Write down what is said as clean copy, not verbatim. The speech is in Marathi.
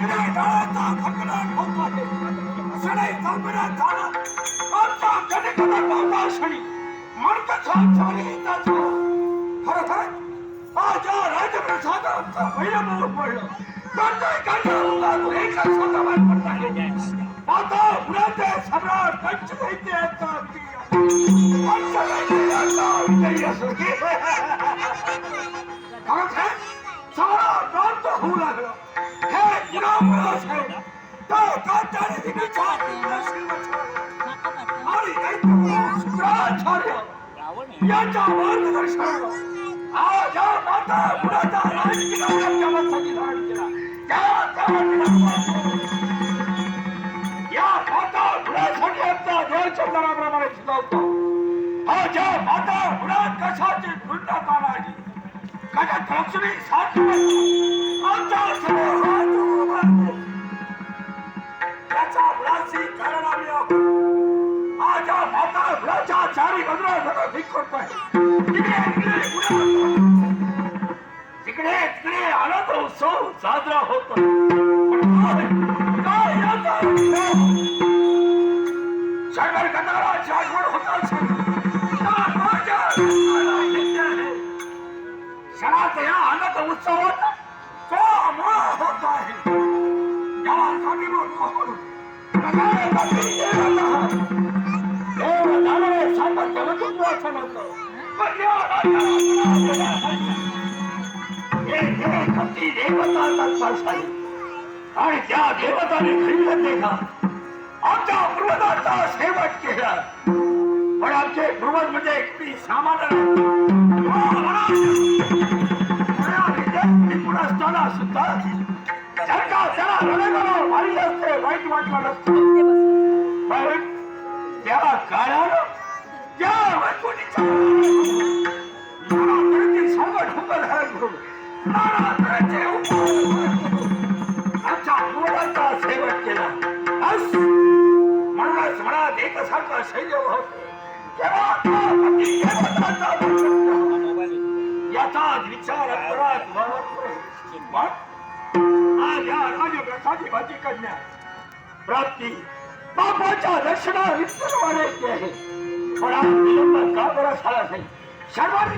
जिकडे डोळ्याचा खळखळाट होत आहे, सडे कंगना झाला आमचा कणिकेचा पावता क्षणी मनकच चालीचा झाला. खरं काय आज या राजप्रसादाचा पहिलं मोड पडलं. प्रत्येक गाण्याला एकच स्वतःवर पडला. आता पुण्याचे सम्राट पंचदैत्याचा पंचदैत्याचा विजयी असो की खरं काय सारा प्रांत होऊ लागला. हे गुलामराज आहे तो काट्याने दिनीच्या आणि दैत्यपुरुष शुक्राचार्य यांच्या मार्गदर्शनावर आज या माता पुण्याचा राजकीय माणसाची धारण केला. या माता पुण्यासाठी आमचा देवचंदनाप्रमाणे शिकवतो. हा ज्या माता पुण्यात कशाची पूर्णता नाही कशात लक्ष्मी साध्य आमच्या समोर त्याचा मुलाची कारण आम्ही आहोत. आज या माता पुण्याच्या चारी बाजूला भीक करतोय. तिकडे तिकडे आनंद उत्सव साजरा होतो. शंकर कथाची आठवण होत क्षणात या आनंद उत्सवात होत आहे. आणि त्या देवताने खरीद देखा आमच्या पूर्वजांचा शेवट केला. पण आमचे पूर्वज म्हणजे एकटी सामान्य असताना सुद्धा त्याला रणगाला मारले असते वाईट वाटलं नसतं. कारण त्या काळानं त्या वैकुंठीच्या संकट हुकल आमच्या पूर्वजांचा शेवट केला. म्हणूनच मनात एकसारखं सैन्य होत याचाच विचार करत आज या राजप्रसादी भाजी कन्या प्राप्ती बापाच्या दर्शना विठ्ठलवाने येते आहे. पण आज विलंब का बरं झाला नाही. सर्वांनी